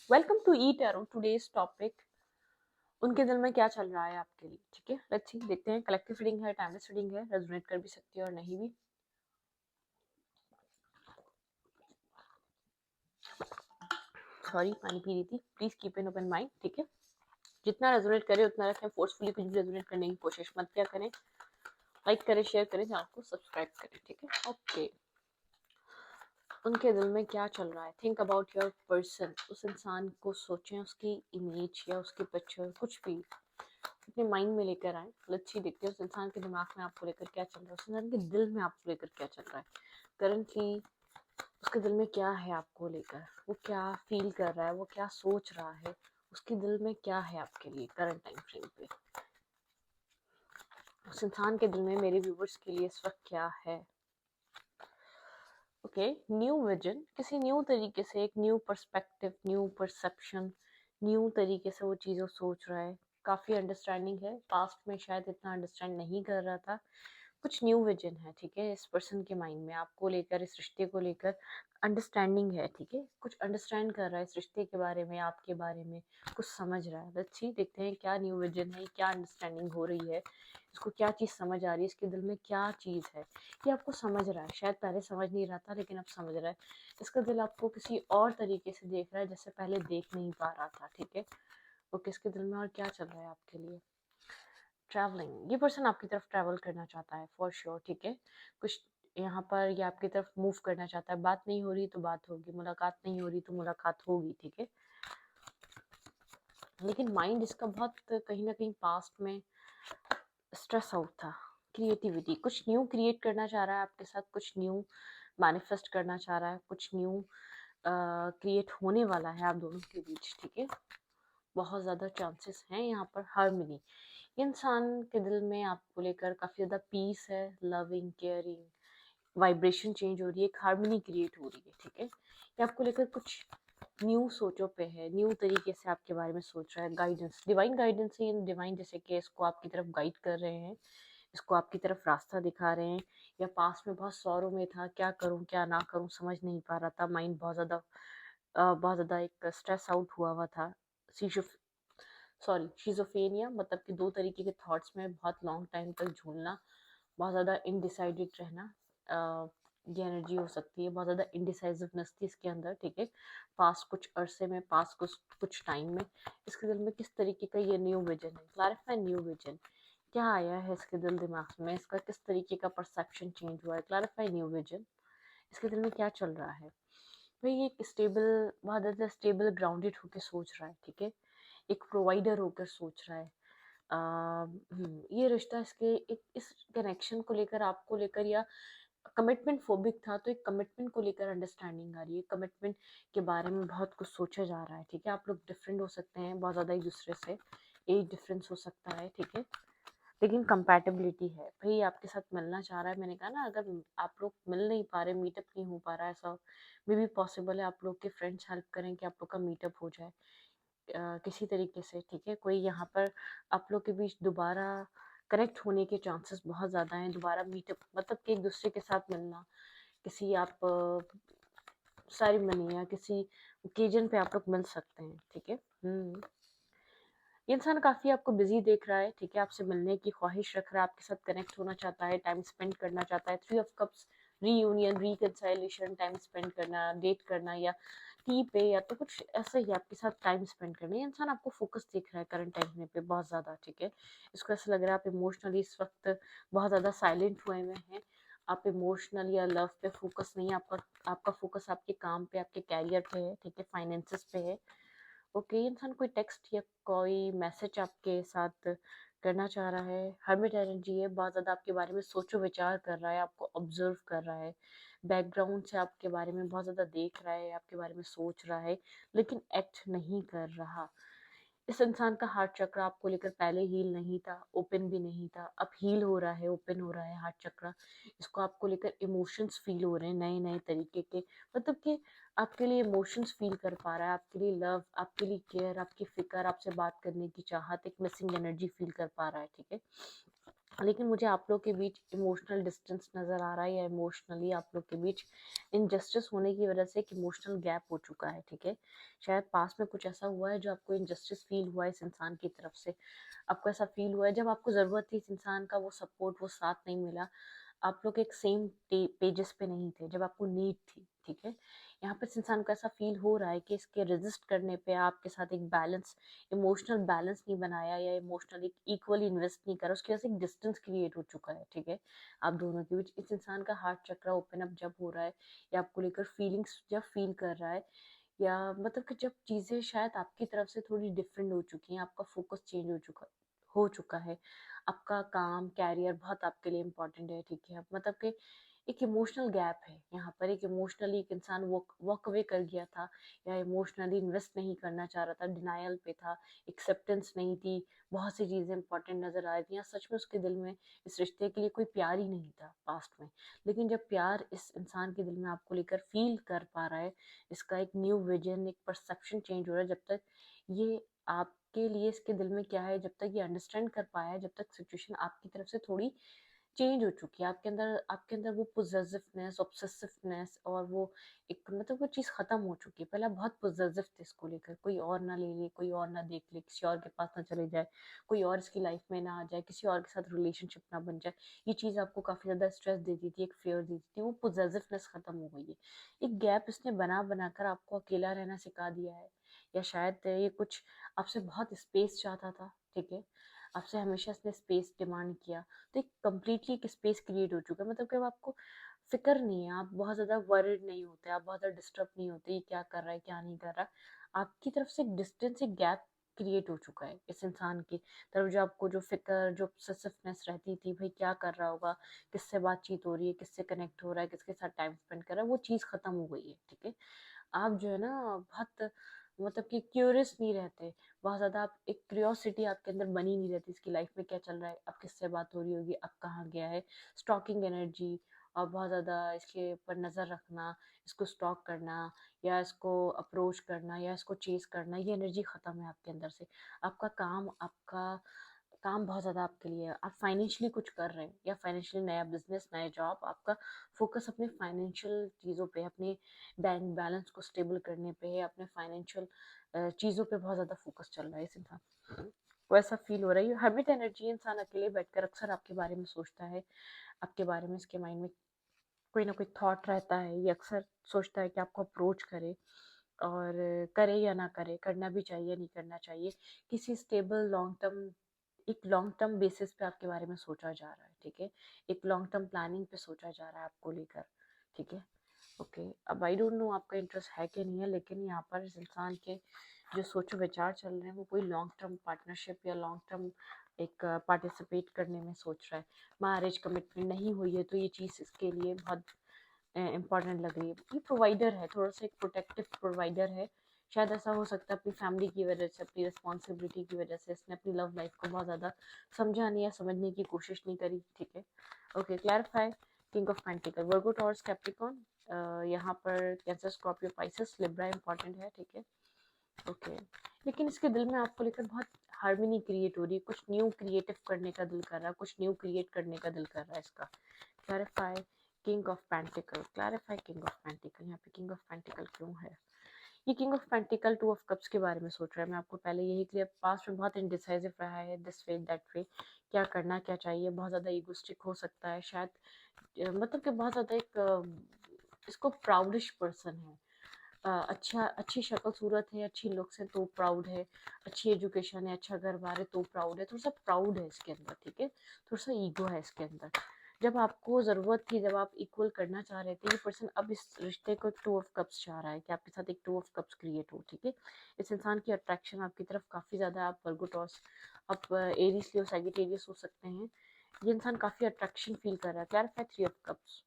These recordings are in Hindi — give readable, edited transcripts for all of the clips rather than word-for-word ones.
Welcome to E tarot. Today's topic, उनके दिल में क्या चल रहा है आपके लिए। ठीक है, लेट्स सी, देखते हैं। कलेक्टिव रीडिंग है, टाइमलेस रीडिंग है, रेजोनेट कर भी सकती है और नहीं भी। सॉरी, पानी पी रही थी। Please keep an open mind. ठीक है, जितना रेजोनेट करे उतना रखें। फोर्सफुली कुछ भी रेजोनेट करने की कोशिश मत क्या करें। लाइक करें, शेयर करें, चैनल को सब्सक्राइब करें। ठीक है, ओके। उनके दिल में क्या चल रहा है। Think about your person. उस इंसान को सोचें, उसकी इमेज या उसकी पिक्चर, कुछ भी अपने माइंड में लेकर आए। लेट्स सी, देखते हैं उस इंसान के दिमाग में आपको लेकर क्या चल रहा है, उस इंसान के दिल में आपको लेकर क्या चल रहा है करंटली। उसके दिल में क्या है आपको लेकर, वो क्या फील कर रहा है, वो क्या सोच रहा है, उसके दिल में क्या है आपके लिए करंट टाइम फ्रेम पे। उस इंसान के दिल में मेरे व्यूवर्स के लिए इस वक्त क्या है। ओके, न्यू विजन, किसी न्यू तरीके से, एक new perspective, new perception, new तरीके से वो चीज़ों सोच रहा है। काफ़ी अंडरस्टैंडिंग है, पास्ट में शायद इतना अंडरस्टैंड नहीं कर रहा था। कुछ न्यू विजन है, ठीक है, इस पर्सन के माइंड में आपको लेकर, इस रिश्ते को लेकर अंडरस्टैंडिंग है। ठीक है, कुछ अंडरस्टैंड कर रहा है इस रिश्ते के बारे में, आपके बारे में कुछ समझ रहा है। लेट्स सी, देखते हैं क्या न्यू विजन है, क्या अंडरस्टैंडिंग हो रही है, इसको क्या चीज़ समझ आ रही है, इसके दिल में क्या चीज़ है। ये आपको समझ रहा है, शायद पहले समझ नहीं रहा था लेकिन अब समझ रहा है। इसका दिल आपको किसी और तरीके से देख रहा है जैसे पहले देख नहीं पा रहा था। ठीक है, ओके, इसके दिल में और क्या चल रहा है आपके लिए। ट्रैवलिंग, ये पर्सन आपकी तरफ ट्रैवल करना चाहता है फॉर श्योर। ठीक है, कुछ यहाँ पर ये आपकी तरफ मूव करना चाहता है। बात नहीं हो रही तो बात होगी, मुलाकात नहीं हो रही तो मुलाकात होगी। ठीक है, लेकिन माइंड इसका बहुत कहीं ना कहीं पास्ट में स्ट्रेस आउट था। क्रिएटिविटी, कुछ न्यू क्रिएट करना चाह रहा है आपके साथ, कुछ न्यू मैनिफेस्ट करना चाह रहा है, कुछ न्यू क्रिएट होने वाला है आप दोनों के बीच। ठीक है, बहुत ज़्यादा चांसेस हैं यहाँ पर हार्मनी। इंसान के दिल में आपको लेकर काफ़ी ज़्यादा पीस है, लविंग, केयरिंग, वाइब्रेशन चेंज हो रही है, एक हार्मनी क्रिएट हो रही है। ठीक है, ये आपको लेकर कुछ न्यू सोचों पे है, न्यू तरीके से आपके बारे में सोच रहा है। गाइडेंस, डिवाइन गाइडेंस है, डिवाइन जैसे कि इसको आपकी तरफ गाइड कर रहे हैं, इसको आपकी तरफ रास्ता दिखा रहे हैं। या पास में बहुत सौरों में था, क्या करूं क्या ना करूं समझ नहीं पा रहा था, माइंड बहुत ज़्यादा एक स्ट्रेस आउट हुआ था। शिज़ोफ्रेनिया मतलब कि दो तरीके के थॉट्स में बहुत लॉन्ग टाइम तक झूलना, बहुत ज़्यादा इनडिसाइडेड रहना। ये एनर्जी हो सकती है, बहुत ज़्यादा इनडिसाइसिवनेस थी इसके अंदर। ठीक है, पास कुछ अरसे में, पास कुछ टाइम में इसके दिल में किस तरीके का ये न्यू विजन है। क्लैरिफाई न्यू विजन, क्या आया है इसके दिमाग में, इसका किस तरीके का परसेप्शन चेंज हुआ है। क्लैरिफाई न्यू विजन, इसके दिल में क्या चल रहा है। भाई एक स्टेबल, बहुत ज़्यादा स्टेबल ग्राउंडेड होकर सोच रहा है। ठीक है, एक प्रोवाइडर होकर सोच रहा है। ये रिश्ता, इसके एक इस कनेक्शन को लेकर, आपको लेकर, या कमिटमेंट फोबिक था तो एक कमिटमेंट को लेकर अंडरस्टैंडिंग आ रही है। कमिटमेंट के बारे में बहुत कुछ सोचा जा रहा है। ठीक है, आप लोग डिफरेंट हो सकते हैं बहुत ज़्यादा एक दूसरे से, एज डिफरेंस हो सकता है। ठीक है, लेकिन कंपैटिबिलिटी है। भाई आपके साथ मिलना चाह रहा है, मैंने कहा ना, अगर आप लोग मिल नहीं पा रहे, मीटअप नहीं हो पा रहा है, ऐसा मे भी पॉसिबल है आप लोग के फ्रेंड्स हेल्प करें कि आप लोग का मीटअप हो जाए किसी तरीके से। ठीक है, कोई यहाँ पर आप लोग के बीच दोबारा कनेक्ट होने के चांसेस बहुत ज़्यादा हैं। दोबारा मीटअप मतलब कि एक दूसरे के साथ मिलना, किसी आप सेरेमनी या किसी ओकेजन पे आप लोग मिल सकते हैं। ठीक है, ये इंसान काफ़ी आपको बिजी देख रहा है। ठीक है, आपसे मिलने की ख्वाहिश रख रहा है, आपके साथ कनेक्ट होना चाहता है, टाइम स्पेंड करना चाहता है। 3 of cups, reunion, reconciliation, time spend करना, डेट करना, या टी पे, या तो कुछ ऐसा ही आपके साथ टाइम स्पेंड करना। ये इंसान आपको फोकस देख रहा है करंट टाइम पे बहुत ज़्यादा। ठीक है, इसको ऐसा लग रहा है आप इमोशनली इस वक्त बहुत ज़्यादा साइलेंट हुए हुए हैं। आप इमोशनल या लव पे फोकस नहीं है, आपका फोकस आपके काम पे, आपके कैरियर पे है। ठीक है, फाइनेंसेस पे है। ओके, इंसान कोई टेक्स्ट या कोई मैसेज आपके साथ करना चाह रहा है। हर्मिट एनर्जी है, बहुत ज़्यादा आपके बारे में सोचो विचार कर रहा है, आपको ऑब्जर्व कर रहा है, बैकग्राउंड से आपके बारे में बहुत ज़्यादा देख रहा है, आपके बारे में सोच रहा है, लेकिन एक्ट नहीं कर रहा। इस इंसान का हार्ट चक्र आपको लेकर पहले हील नहीं था, ओपन भी नहीं था, अब हील हो रहा है, ओपन हो रहा है हार्ट चक्र। इसको आपको लेकर इमोशंस फील हो रहे हैं नए नए तरीके के, मतलब कि आपके लिए इमोशंस फील कर पा रहा है, आपके लिए लव, आपके लिए केयर, आपकी फिक्र, आपसे बात करने की चाहत, एक मिसिंग एनर्जी फील कर पा रहा है। ठीक है, लेकिन मुझे आप लोग के बीच इमोशनल डिस्टेंस नज़र आ रहा है, या इमोशनली आप लोग के बीच इनजस्टिस होने की वजह से एक इमोशनल गैप हो चुका है, ठीक है। शायद पास में कुछ ऐसा हुआ है जो आपको इनजस्टिस फील हुआ है इस इंसान की तरफ से। आपको ऐसा फील हुआ है जब आपको ज़रूरत थी इस इंसान का, वो सपोर्ट, वो साथ नहीं मिला। आप लोग एक सेम पेजेस पे नहीं थे जब आपको नीड थी, ठीक है। यहाँ पे इस इंसान को ऐसा फील हो रहा है कि इसके रेजिस्ट करने पे आपके साथ एक बैलेंस, इमोशनल बैलेंस नहीं बनाया, या इमोशनली इक्वली इन्वेस्ट नहीं करा, उसकी वजह से एक डिस्टेंस क्रिएट हो चुका है, ठीक है। आप दोनों के बीच इस इंसान का हार्ट चक्र ओपन अप जब हो रहा है, या आपको लेकर फीलिंग्स जब फील कर रहा है, या मतलब कि जब चीज़ें शायद आपकी तरफ से थोड़ी डिफरेंट हो चुकी हैं, आपका फोकस चेंज हो चुका है, आपका काम, कैरियर बहुत आपके लिए इम्पोर्टेंट है, ठीक है। मतलब कि एक इमोशनल गैप है यहाँ पर, एक इमोशनली एक इंसान वॉक वॉक अवे कर गया था, या इमोशनली इन्वेस्ट नहीं करना चाह रहा था, डिनायल पे था, एक्सेप्टेंस नहीं थी, बहुत सी चीज़ें इंपॉर्टेंट नज़र आ रही थी, या सच में उसके दिल में इस रिश्ते के लिए कोई प्यार ही नहीं था पास्ट में। लेकिन जब प्यार इस इंसान के दिल में आपको लेकर फील कर पा रहा है, इसका एक न्यू विजन, एक परसेप्शन चेंज हो रहा है, जब तक ये आपके लिए इसके दिल में क्या है, जब तक ये अंडरस्टैंड कर पाया है, जब तक सिचुएशन आपकी तरफ से थोड़ी चेंज हो चुकी है, आपके अंदर वो पोजेसिवनेस, ऑब्सेसिवनेस, और वो एक मतलब वो चीज़ खत्म हो चुकी है। पहले आप बहुत पोजेसिव थे इसको लेकर, कोई और ना ले ले, कोई और ना देख ले, किसी और के पास ना चले जाए, कोई और इसकी लाइफ में ना आ जाए, किसी और के साथ रिलेशनशिप ना बन जाए। ये चीज़ आपको काफ़ी ज़्यादा स्ट्रेस देती थी, एक फेयर देती थी, वो पोजेसिवनेस खत्म हो गई है। एक गैप इसने बना बनाकर आपको अकेला रहना सिखा दिया है, या शायद ये कुछ आपसे बहुत स्पेस चाहता था, ठीक है। आपसे हमेशा इसने स्पेस डिमांड किया, तो एक कम्प्लीटली एक स्पेस क्रिएट हो चुका है। मतलब कि अब आपको फिक्र नहीं है, आप बहुत ज़्यादा वरिड नहीं होते, आप बहुत ज़्यादा डिस्टर्ब नहीं होते, ये क्या कर रहा है, क्या नहीं कर रहा। आपकी तरफ से एक डिस्टेंस, एक गैप क्रिएट हो चुका है इस इंसान की तरफ। जो आपको जो फिक्र, जो ऑब्सेसिवनेस रहती थी, भाई क्या कर रहा होगा, किससे बातचीत हो रही है, किससे कनेक्ट हो रहा है, किसके साथ टाइम स्पेंड कर रहा है, वो चीज़ खत्म हो गई है, ठीक है। आप जो है ना बहुत मतलब कि क्यूरियस नहीं रहते, बहुत ज़्यादा आप एक क्यूरियोसिटी आपके अंदर बनी नहीं रहती, इसकी लाइफ में क्या चल रहा है, अब किससे बात हो रही होगी, अब कहाँ गया है, स्टॉकिंग एनर्जी, और बहुत ज़्यादा इसके ऊपर नज़र रखना, इसको स्टॉक करना, या इसको अप्रोच करना, या इसको चेस करना, ये एनर्जी ख़त्म है आपके अंदर से। आपका काम बहुत ज़्यादा आपके लिए है, आप फाइनेंशियली कुछ कर रहे हैं, या फाइनेंशियली नया बिजनेस, नया जॉब, आपका फोकस अपने फाइनेंशियल चीज़ों पे, अपने बैंक बैलेंस को स्टेबल करने पे है, अपने फाइनेंशियल चीज़ों पे बहुत ज़्यादा फोकस चल रहा है इस इंसान को। ऐसा फील हो रहा है हैबिट एनर्जी, इंसान अकेले बैठकर अक्सर आपके बारे में सोचता है, आपके बारे में इसके माइंड में कोई ना कोई थॉट रहता है, ये अक्सर सोचता है कि आपको अप्रोच करे, और करे या ना करे, करना भी चाहिए, नहीं करना चाहिए। किसी स्टेबल लॉन्ग टर्म, एक लॉन्ग टर्म बेसिस पे आपके बारे में सोचा जा रहा है, ठीक है। एक लॉन्ग टर्म प्लानिंग पे सोचा जा रहा है आपको लेकर, ठीक है। ओके, अब आई डोंट नो आपका इंटरेस्ट है कि नहीं है, लेकिन यहाँ पर इस इंसान के जो सोचो विचार चल रहे हैं, वो कोई लॉन्ग टर्म पार्टनरशिप या लॉन्ग टर्म एक पार्टिसिपेट करने में सोच रहा है। मैरिज कमिटमेंट नहीं हुई है, तो ये चीज़ इसके लिए बहुत इम्पॉर्टेंट लग रही है। ये प्रोवाइडर है, थोड़ा सा एक प्रोटेक्टिव प्रोवाइडर है। शायद ऐसा हो सकता है अपनी फैमिली की वजह से, अपनी रिस्पॉन्सिबिलिटी की वजह से इसने अपनी लव लाइफ को बहुत ज़्यादा समझा नहीं या समझने की कोशिश नहीं करी, ठीक है। Okay, clarify. King of pentacle, Virgo, taurus, Capricorn, यहाँ पर cancer, Scorpio, Pisces, Libra important है, ठीक है। ओके, लेकिन इसके दिल में आपको लेकर बहुत हार्मनी क्रिएट हो रही है, कुछ न्यू क्रिएटिव करने का दिल कर रहा है, कुछ न्यू क्रिएट करने का दिल कर रहा है इसका। Clarify. King of pentacle, clarify. King of pentacle, यहाँ पे किंग ऑफ पेंटिकल क्यों है? ये king of pentacle two of cups के बारे में सोच रहा है। मैं आपको पहले यही क्लियर, पास्ट में बहुत इंडिसाइसिव रहा है, दिस वे दैट वे, क्या करना क्या चाहिए, बहुत ज़्यादा ईगोस्टिक हो सकता है शायद, मतलब कि बहुत ज़्यादा एक इसको प्राउडिश पर्सन है। अच्छी शक्ल सूरत है, अच्छी लुक्स है तो प्राउड है, अच्छी एजुकेशन है, अच्छा घर बार है तो प्राउड है, थोड़ा सा प्राउड है इसके अंदर, ठीक है। थोड़ा सा ईगो है इसके अंदर। जब आपको ज़रूरत थी, जब आप इक्वल करना चाह रहे थे, ये पर्सन अब इस रिश्ते को टू ऑफ कप्स चाह रहा है कि आपके साथ एक टू ऑफ कप्स क्रिएट हो, ठीक है। इस इंसान की अट्रैक्शन आपकी तरफ काफ़ी ज़्यादा है। आप वर्गो, टॉस, आप एरीज, लियो, सैजिटेरियस हो सकते हैं। ये इंसान काफ़ी अट्रैक्शन फील कर रहा है। Clarify. Three of cups,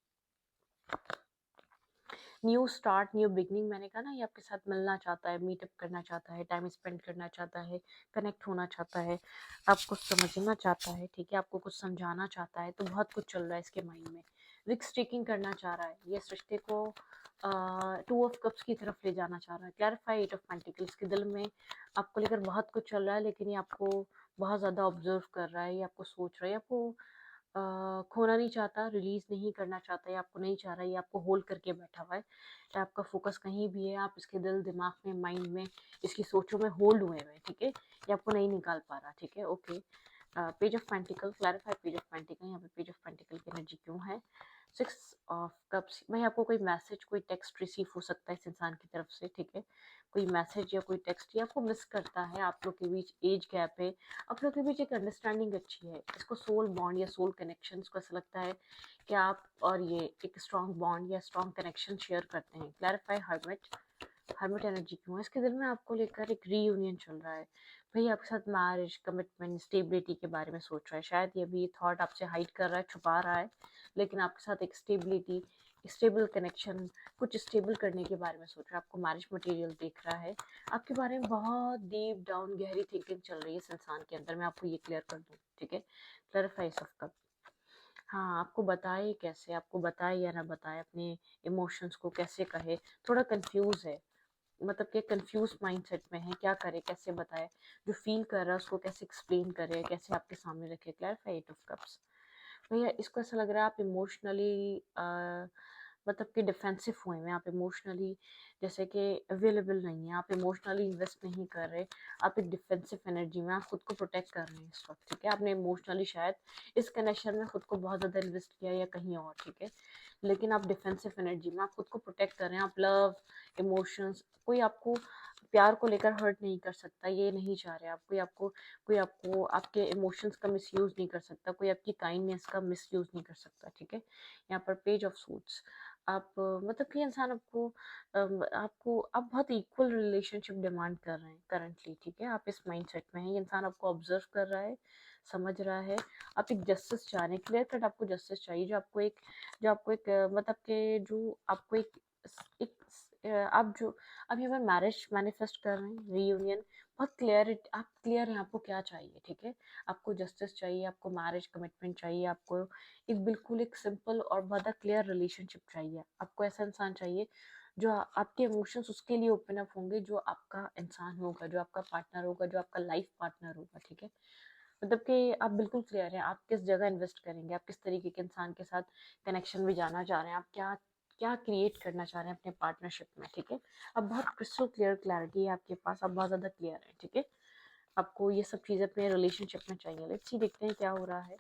new start, new beginning, मैंने कहा ना, ये आपके साथ मिलना चाहता है, मीटअप करना चाहता है, टाइम स्पेंड करना चाहता है, कनेक्ट होना चाहता है, आपको समझना चाहता है, ठीक है, आपको कुछ समझाना चाहता है, तो बहुत कुछ चल रहा है इसके माइंड में। रिक्स टेकिंग करना चाह रहा है, ये इस रिश्ते को टू ऑफ कप्स की तरफ ले जाना चाह रहा है। क्लैरिफाई। एट ऑफ पेंटिकल्स, के दिल में आपको लेकर बहुत कुछ चल रहा है, लेकिन ये आपको बहुत ज़्यादा ऑब्जर्व कर रहा है, ये आपको सोच रहा है, आपको खोना नहीं चाहता, रिलीज़ नहीं करना चाहता, ये आपको नहीं चाह रहा, ये आपको होल्ड करके बैठा हुआ है, या आपका फोकस कहीं भी है, आप इसके दिल दिमाग में, माइंड में, इसकी सोचों में होल्ड हुए हुए हैं, ठीक है, ये आपको नहीं निकाल पा रहा, ठीक है, okay. Page of pentacle, clarify page of pentacle, यहाँ पे पेज ऑफ पेंटिकल की एनर्जी क्यों है। सिक्स ऑफ कप्स, भाई आपको कोई मैसेज, कोई टेक्स्ट रिसीव हो सकता है इस इंसान की तरफ से, ठीक है, कोई मैसेज या कोई टेक्स्ट, ये आपको मिस करता है, आप लोग के बीच एज गैप है, आप लोग के बीच एक अंडरस्टैंडिंग अच्छी है, इसको सोल बॉन्ड या सोल कनेक्शन को ऐसा लगता है कि आप और ये एक स्ट्रॉन्ग बॉन्ड या स्ट्रॉन्ग कनेक्शन शेयर करते हैं। क्लैरिफाई हर्मिट, हर्मिट एनर्जी क्यों है, इसके दिल में आपको लेकर एक रीयूनियन चल रहा है, भाई आपके साथ मैरिज, कमिटमेंट, स्टेबिलिटी के बारे में सोच रहा है, शायद ये भी थॉट आपसे हाइड कर रहा है, छुपा रहा है, लेकिन आपके साथ एक स्टेबिलिटी, स्टेबल कनेक्शन, कुछ स्टेबल करने के बारे में सोच रहा है, आपको मैरिज मटेरियल देख रहा है, आपके बारे में बहुत डीप डाउन गहरी थिंकिंग चल रही है इस इंसान के अंदर, मैं आपको ये क्लियर कर दूँ, ठीक है। क्लैरिफाई ऑफ कप, हाँ, आपको बताए कैसे, आपको बताए या ना बताए, अपने इमोशंस को कैसे कहे, थोड़ा कंफ्यूज है, मतलब कि कंफ्यूज माइंडसेट में है, क्या करे, कैसे बताए, जो फील कर रहा है उसको कैसे एक्सप्लेन करे, कैसे आपके सामने रखे। क्लैरिफाई एट ऑफ कप्स, भैया इसको ऐसा लग रहा है आप इमोशनली मतलब कि डिफेंसिव हुए हैं, आप इमोशनली जैसे कि अवेलेबल नहीं है, आप इमोशनली इन्वेस्ट नहीं कर रहे, आप एक डिफेंसिव एनर्जी में, आप खुद को प्रोटेक्ट कर रहे हैं इस वक्त, ठीक है, आपने इमोशनली शायद इस कनेक्शन में खुद को बहुत ज़्यादा इन्वेस्ट किया या कहीं और, ठीक है, लेकिन आप डिफेंसिव एनर्जी में, आप खुद को प्रोटेक्ट कर रहे हैं, आप लव, इमोशंस, कोई आपको प्यार को लेकर हर्ट नहीं कर सकता, ये नहीं चाह रहे आप, कोई आपको आपके इमोशंस का मिसयूज नहीं कर सकता, कोई आपकी काइंडनेस का मिसयूज नहीं कर सकता, ठीक है। यहाँ पर पेज ऑफ सूट्स, आप मतलब कि इंसान आपको आप बहुत इक्वल रिलेशनशिप डिमांड कर रहे हैं करंटली, ठीक है, आप इस माइंडसेट में हैं, ये इंसान आपको ऑब्जर्व कर रहा है, समझ रहा है, आप एक जस्टिस चाह रहे हैं, क्लियर कट आपको जस्टिस चाहिए, जो आपको एक मतलब के जो आपको एक आप जो अब यहाँ पर मैरिज मैनिफेस्ट कर रहे हैं, रीयूनियन, बहुत क्लियर, आप क्लियर हैं आपको क्या चाहिए, ठीक है, आपको जस्टिस चाहिए, आपको मैरिज कमिटमेंट चाहिए, आपको एक बिल्कुल एक सिंपल और बहुत क्लियर रिलेशनशिप चाहिए, आपको ऐसा इंसान चाहिए जो आपके इमोशंस उसके लिए ओपन अप होंगे, जो आपका इंसान होगा, जो आपका पार्टनर होगा, जो आपका लाइफ पार्टनर होगा, ठीक है, मतलब कि आप बिल्कुल क्लियर हैं आप किस जगह इन्वेस्ट करेंगे, आप किस तरीके के इंसान के साथ कनेक्शन में जाना चाह रहे हैं, आप क्या क्या क्रिएट करना चाह रहे हैं अपने पार्टनरशिप में, ठीक है, अब बहुत क्रिस्टल क्लैरिटी है आपके पास, आप बहुत ज़्यादा क्लियर हैं, ठीक है, आपको ये सब चीज़ें अपने रिलेशनशिप में चाहिए। लेट्स सी, देखते हैं क्या हो रहा है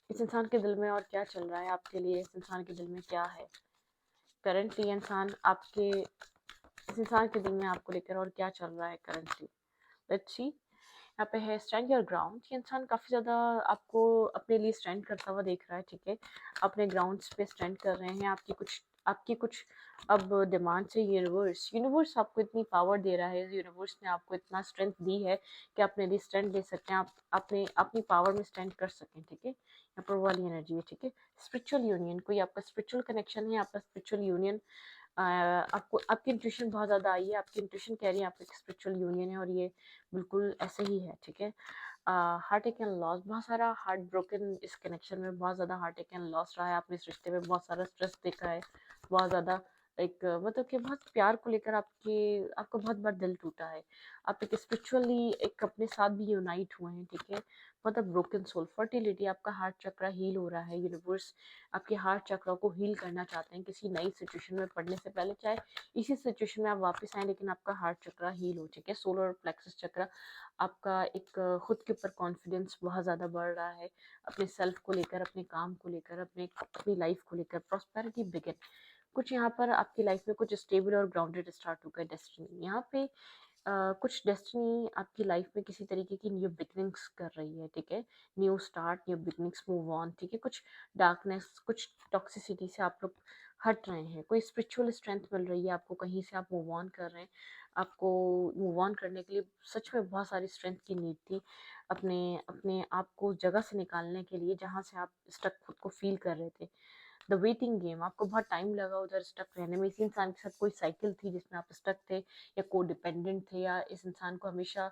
इस इंसान के दिल में और क्या चल रहा है आपके लिए, इस इंसान के दिल में क्या है करंटली, इंसान आपके इस इंसान के दिल में आपको लेकर और क्या चल रहा है करंटली। लेट्स सी, यहाँ पे है स्टैंड योर ग्राउंड, ये इंसान काफ़ी ज़्यादा आपको अपने लिए स्टैंड करता हुआ देख रहा है, ठीक है, अपने ग्राउंड्स पे स्टैंड कर रहे हैं, आपकी कुछ अब डिमांड से यूनिवर्स यूनिवर्स आपको इतनी पावर दे रहा है, यूनिवर्स ने आपको इतना स्ट्रेंथ दी है कि आप अपने लिए स्टैंड ले सकते हैं, आप अपने अपनी पावर में स्टैंड कर सकें, ठीक है, यहाँ पर वाली एनर्जी है, ठीक है। स्पिरिचुअल यूनियन, कोई आपका स्पिरिचुअल कनेक्शन है, आपका स्पिरिचुअल यूनियन, आपको आपकी इंट्यूशन बहुत ज़्यादा आई है, आपकी इंट्यूशन कह रही है आपका एक स्पिरिचुअल यूनियन है, और ये बिल्कुल ऐसे ही है, ठीक है। हार्ट एक एंड लॉस, बहुत सारा हार्ट ब्रोकन इस कनेक्शन में, बहुत ज़्यादा हार्ट एक एंड लॉस रहा है, आपने इस रिश्ते में बहुत सारा स्ट्रेस देखा है, बहुत ज़्यादा एक मतलब कि बहुत प्यार को लेकर आपका बहुत बार दिल टूटा है, आप एक स्पिरिचुअली एक अपने साथ भी यूनाइट हुए हैं, ठीक है, मतलब ब्रोकन सोल, फर्टिलिटी, आपका हार्ट चक्रा हील हो रहा है, यूनिवर्स आपके हार्ट चक्रा को हील करना चाहते हैं किसी नई सिचुएशन में पढ़ने से पहले, चाहे इसी सिचुएशन में आप वापस आए लेकिन आपका हार्ट चक्रा हील हो, ठीक है। सोलर प्लेक्सस चक्रा, आपका एक खुद के ऊपर कॉन्फिडेंस बहुत ज़्यादा बढ़ रहा है, अपने सेल्फ को लेकर, अपने काम को लेकर, अपनी लाइफ को लेकर, प्रॉस्पेरिटी बिगिन, कुछ यहाँ पर आपकी लाइफ में कुछ स्टेबल और ग्राउंडेड स्टार्ट होगा डेस्टिनी, यहाँ पे कुछ डेस्टिनी आपकी लाइफ में किसी तरीके की न्यू बिगनिंग्स कर रही है, ठीक है, new start, new beginnings, move on, ठीक है, कुछ डार्कनेस, कुछ टॉक्सिसिटी से आप लोग हट रहे हैं, कोई स्पिरिचुअल स्ट्रेंथ मिल रही है आपको, कहीं से आप मूव ऑन कर रहे हैं, आपको मूव ऑन करने के लिए सच में बहुत सारी स्ट्रेंथ की नीड थी, अपने अपने आप को उस जगह से निकालने के लिए जहाँ से आप स्टक खुद को फील कर रहे थे, द वेटिंग गेम, आपको बहुत टाइम लगा उधर स्टक रहने में, इसी इंसान के साथ कोई साइकिल थी जिसमें आप स्टक थे, या को डिपेंडेंट थे, या इस इंसान को हमेशा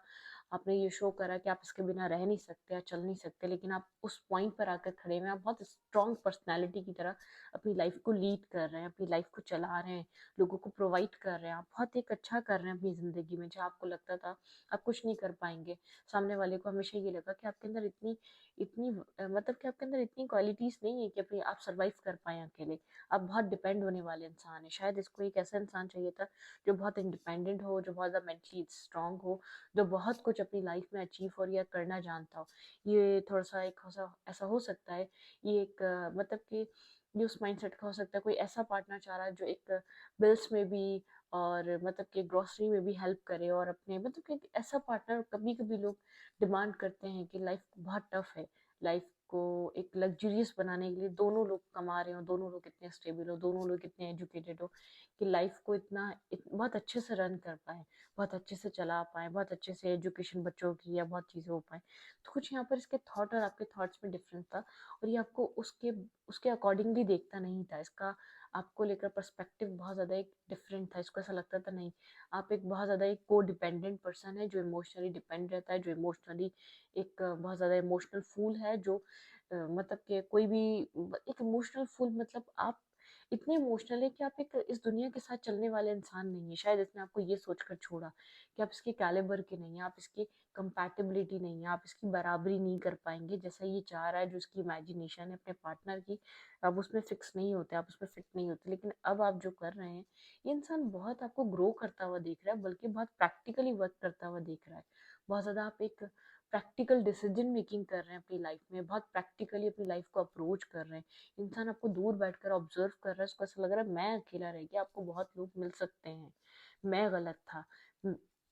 आपने ये शो करा कि आप इसके बिना रह नहीं सकते या चल नहीं सकते, लेकिन आप उस पॉइंट पर आकर खड़े हुए हैं, आप बहुत स्ट्रॉन्ग पर्सनैलिटी की तरह अपनी लाइफ को लीड कर रहे हैं, अपनी लाइफ को चला रहे हैं, लोगों को प्रोवाइड कर रहे हैं, आप बहुत एक अच्छा कर रहे हैं अपनी ज़िंदगी में। जहाँ आपको लगता था आप कुछ नहीं कर पाएंगे, सामने वाले को हमेशा ये लगा कि आपके अंदर इतनी इतनी मतलब कि आपके अंदर इतनी क्वालिटीज़ नहीं है कि अपनी आप सर्वाइव कर पाएँ अकेले। आप बहुत डिपेंड होने वाले इंसान हैं। शायद इसको एक ऐसा इंसान चाहिए था जो बहुत इंडिपेंडेंट हो, जो बहुत ज़्यादा मेंटली स्ट्रांग हो, जो बहुत कुछ अपनी लाइफ में अचीव और या करना जानता हो। ये थोड़ा-सा एक ऐसा ऐसा हो सकता है, ये एक मतलब कि ये उस माइंडसेट का हो सकता है। कोई ऐसा पार्टनर चाह रहा है जो एक बिल्स में भी और मतलब कि ग्रोसरी में भी हेल्प करे, और अपने मतलब कि एक ऐसा पार्टनर कभी-कभी लोग डिमांड करते हैं कि लाइफ बहुत टफ है, लाइफ को एक लग्जरियस बनाने के लिए दोनों लोग कमा रहे हो, दोनों लोग इतने स्टेबल हो, दोनों लोग इतने एजुकेटेड हो कि लाइफ को बहुत अच्छे से रन कर पाए, बहुत अच्छे से चला पाए, बहुत अच्छे से एजुकेशन बच्चों की या बहुत चीज़ें हो पाए। तो कुछ यहाँ पर इसके थॉट और आपके थॉट्स में डिफरेंस था, और ये आपको उसके उसके अकॉर्डिंगली देखता नहीं था। इसका आपको लेकर पर्सपेक्टिव बहुत ज़्यादा एक डिफरेंट था। इसको ऐसा लगता था नहीं, आप एक बहुत ज़्यादा एक को डिपेंडेंट पर्सन है जो इमोशनली डिपेंड रहता है, जो इमोशनली एक बहुत ज़्यादा इमोशनल फूल है, जो मतलब कि कोई भी एक इमोशनल फूल, मतलब आप इतने इमोशनल है कि आप एक इस दुनिया के साथ चलने वाले इंसान नहीं है। शायद इसने आपको ये सोचकर छोड़ा कि आप इसके कैलिबर के नहीं हैं, आप इसकी कंपैटिबिलिटी नहीं है, आप इसकी बराबरी नहीं कर पाएंगे। जैसा ये चाह रहा है, जो इसकी इमेजिनेशन है अपने पार्टनर की, आप उसमें फिक्स नहीं होते, आप उसमें फिट नहीं होते। लेकिन अब आप जो कर रहे हैं, ये इंसान बहुत आपको ग्रो करता हुआ देख रहा है, बल्कि बहुत प्रैक्टिकली वर्क करता हुआ देख रहा है। बहुत ज़्यादा आप एक प्रैक्टिकल डिसीजन मेकिंग कर रहे हैं अपनी लाइफ में, बहुत प्रैक्टिकली अपनी लाइफ को अप्रोच कर रहे हैं। इंसान आपको दूर बैठकर ऑब्जर्व कर रहा है, उसको ऐसा लग रहा है मैं अकेला रह गया, आपको बहुत लोग मिल सकते हैं, मैं गलत था।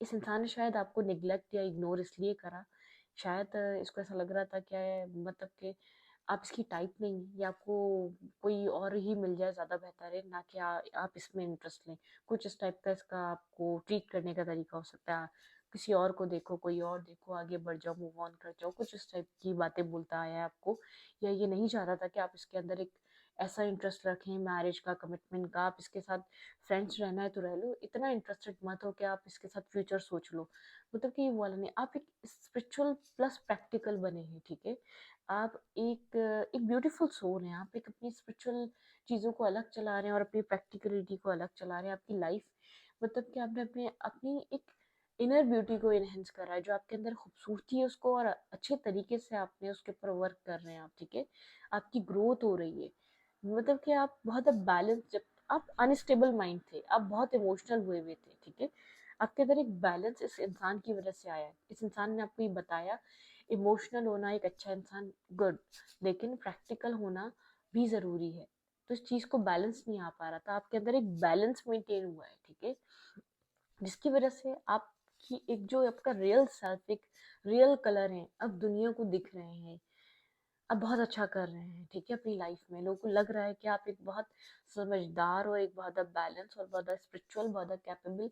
इस इंसान ने शायद आपको निग्लेक्ट या इग्नोर इसलिए करा, शायद इसको ऐसा लग रहा था क्या है, मतलब कि आप इसकी टाइप नहीं है, या आपको कोई और ही मिल जाए ज़्यादा बेहतर है, ना कि आप इसमें इंटरेस्ट लें। कुछ इस टाइप का इसका आपको ट्रीट करने का तरीका हो सकता है। किसी और को देखो, कोई और देखो, आगे बढ़ जाओ, मूव ऑन कर जाओ, कुछ इस टाइप की बातें बोलता आया है आपको। या ये नहीं चाह रहा था कि आप इसके अंदर एक ऐसा इंटरेस्ट रखें मैरिज का, कमिटमेंट का। आप इसके साथ फ्रेंड्स रहना है तो रह लो, इतना इंटरेस्टेड मत हो कि आप इसके साथ फ्यूचर सोच लो। मतलब कि ये वाला नहीं, आप एक स्पिरिचुअल प्लस प्रैक्टिकल बने हैं, ठीक है। आप एक ब्यूटीफुल सोल हैं, आप एक अपनी स्पिरिचुअल चीज़ों को अलग चला रहे हैं और अपनी प्रैक्टिकलिटी को अलग चला रहे हैं। आपकी लाइफ मतलब कि आपने अपने अपनी एक इनर ब्यूटी को इनहेंस करा है, जो आपके अंदर खूबसूरती है उसको और अच्छे तरीके से आपने उसके ऊपर वर्क कर रहे हैं आप, ठीक है। आपकी ग्रोथ हो रही है, मतलब कि आप बहुत बैलेंस, जब आप अनस्टेबल माइंड थे, आप बहुत इमोशनल हुए हुए थे, ठीक है। आपके अंदर एक बैलेंस इस इंसान की वजह से आया है। इस इंसान ने आपको ये बताया, इमोशनल होना एक अच्छा इंसान गुड, लेकिन प्रैक्टिकल होना भी ज़रूरी है। तो इस चीज़ को बैलेंस नहीं आ पा रहा था, आपके अंदर एक बैलेंस मेंटेन हुआ है, ठीक है, जिसकी वजह से आपकी एक जो आपका रियल सेल्फ, एक रियल कलर है, अब दुनिया को दिख रहे हैं। आप बहुत अच्छा कर रहे हैं, ठीक है, अपनी लाइफ में लोगों को लग रहा है कि आप एक बहुत समझदार और एक बहुत बैलेंस और बहुत स्पिरिचुअल, बहुत कैपेबल,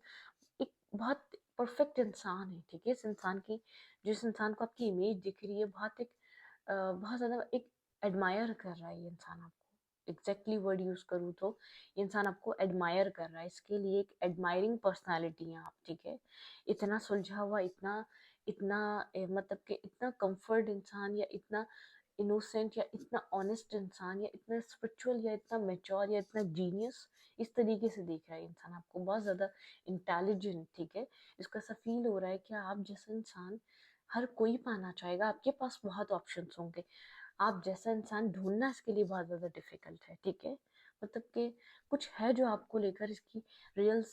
एक बहुत परफेक्ट इंसान है, ठीक है। इस इंसान की, जिस इंसान को आपकी इमेज दिख रही है, बहुत ज़्यादा एक एडमायर कर रहा है ये इंसान आपको। एग्जैक्टली वर्ड यूज करूँ तो ये इंसान आपको एडमायर कर रहा है, इसके लिए एक एडमायरिंग पर्सनालिटी है आप, ठीक है। इतना सुलझा हुआ, इतना इतना मतलब कि इतना कंफर्ट इंसान, या इतना इनोसेंट, या इतना ऑनेस्ट इंसान, या इतना स्पिरिचुअल, या इतना मेच्योर, या इतना जीनियस, इस तरीके से देख रहा है इंसान आपको, बहुत ज़्यादा इंटेलिजेंट, ठीक है। इसको ऐसा फील हो रहा है कि आप जैसा इंसान हर कोई पाना चाहेगा, आपके पास बहुत ऑप्शंस होंगे, आप जैसा इंसान ढूंढना इसके लिए बहुत ज़्यादा डिफिकल्ट है, ठीक है। मतलब कि कुछ है जो आपको लेकर इसकी रियल,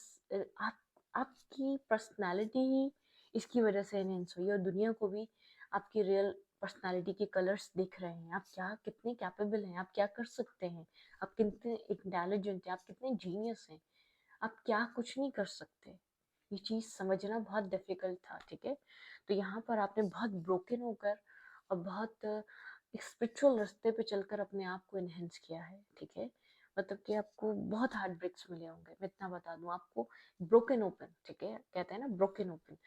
आप आपकी पर्सनालिटी ही इसकी वजह से एनहेंस हुई है, और दुनिया को भी आपकी रियल पर्सनालिटी के कलर्स दिख रहे हैं। आप क्या कितने कैपेबल हैं, आप क्या कर सकते हैं, आप कितने इंटेलिजेंट हैं, आप कितने जीनियस हैं, आप क्या कुछ नहीं कर सकते। ये चीज़ समझना बहुत डिफिकल्ट था, ठीक है। तो यहाँ पर आपने बहुत ब्रोकन होकर और बहुत एक स्पिरिचुअल रास्ते पे चलकर अपने आप को इनहेंस किया है, ठीक है। मतलब कि आपको बहुत हार्ट ब्रेक्स मिले होंगे, मैं इतना बता दूं आपको। ब्रोकन ओपन, ठीक है, कहते हैं ना ब्रोकन ओपन।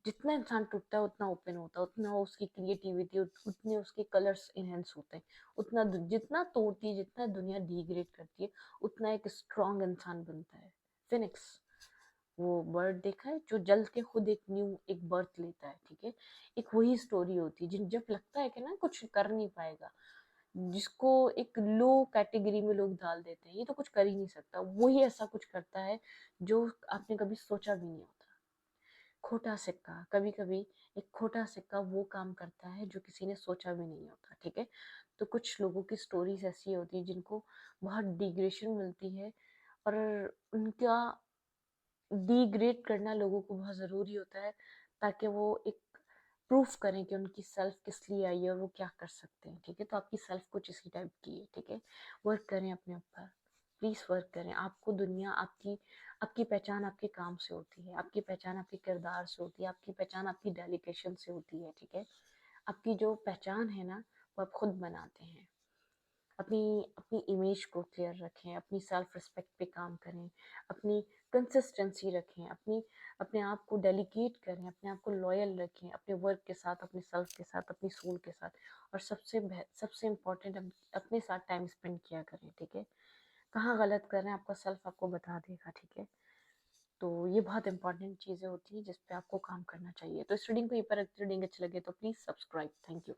जितना इंसान टूटता है उतना ओपन होता है, उतना उसकी क्रिएटिविटी, उतने उसके कलर्स इनहेंस होते हैं। उतना जितना तोड़ती है, जितना दुनिया डिग्रेड करती है, उतना एक स्ट्रॉन्ग इंसान बनता है। फिनिक्स, वो बर्ड देखा है जो जल के खुद एक न्यू एक बर्थ लेता है, ठीक है। एक वही स्टोरी होती है जिन जब लगता है कि ना कुछ कर नहीं पाएगा, जिसको एक लो कैटेगरी में लोग डाल देते हैं, ये तो कुछ कर ही नहीं सकता, वही ऐसा कुछ करता है जो आपने कभी सोचा भी नहीं होता। खोटा सिक्का, कभी कभी एक खोटा सिक्का वो काम करता है जो किसी ने सोचा भी नहीं होता, ठीक है। तो कुछ लोगों की स्टोरीज ऐसी होती है जिनको बहुत डिग्रेशन मिलती है, और उनका डिग्रेड करना लोगों को बहुत ज़रूरी होता है, ताकि वो एक प्रूफ करें कि उनकी सेल्फ किस लिए आई है और वो क्या कर सकते हैं, ठीक है। तो आपकी सेल्फ कुछ इसी टाइप की है, ठीक है। वर्क करें अपने ऊपर, प्लीज़ वर्क करें। आपको दुनिया आपकी आपकी पहचान आपके काम से होती है, आपकी पहचान आपके किरदार से होती है, आपकी पहचान आपकी डेडिकेशन से होती है, ठीक है। आपकी जो पहचान है ना, वो आप खुद बनाते हैं। अपनी अपनी इमेज को क्लियर रखें, अपनी सेल्फ रिस्पेक्ट पे काम करें, अपनी कंसिस्टेंसी रखें, अपनी अपने आप को डेलीकेट करें, अपने आप को लॉयल रखें अपने वर्क के साथ, अपने सेल्फ के साथ, अपनी सोल के साथ। और सबसे इम्पोर्टेंट, अपने साथ टाइम स्पेंड किया करें, ठीक है। कहाँ गलत कर रहे हैं आपका सेल्फ आपको बता देगा, ठीक है। तो ये बहुत इंपॉर्टेंट चीज़ें होती हैं जिस पे आपको काम करना चाहिए। तो इस रीडिंग को यहीं पर रखते, रीडिंग अच्छी लगे तो प्लीज़ सब्सक्राइब। Thank you.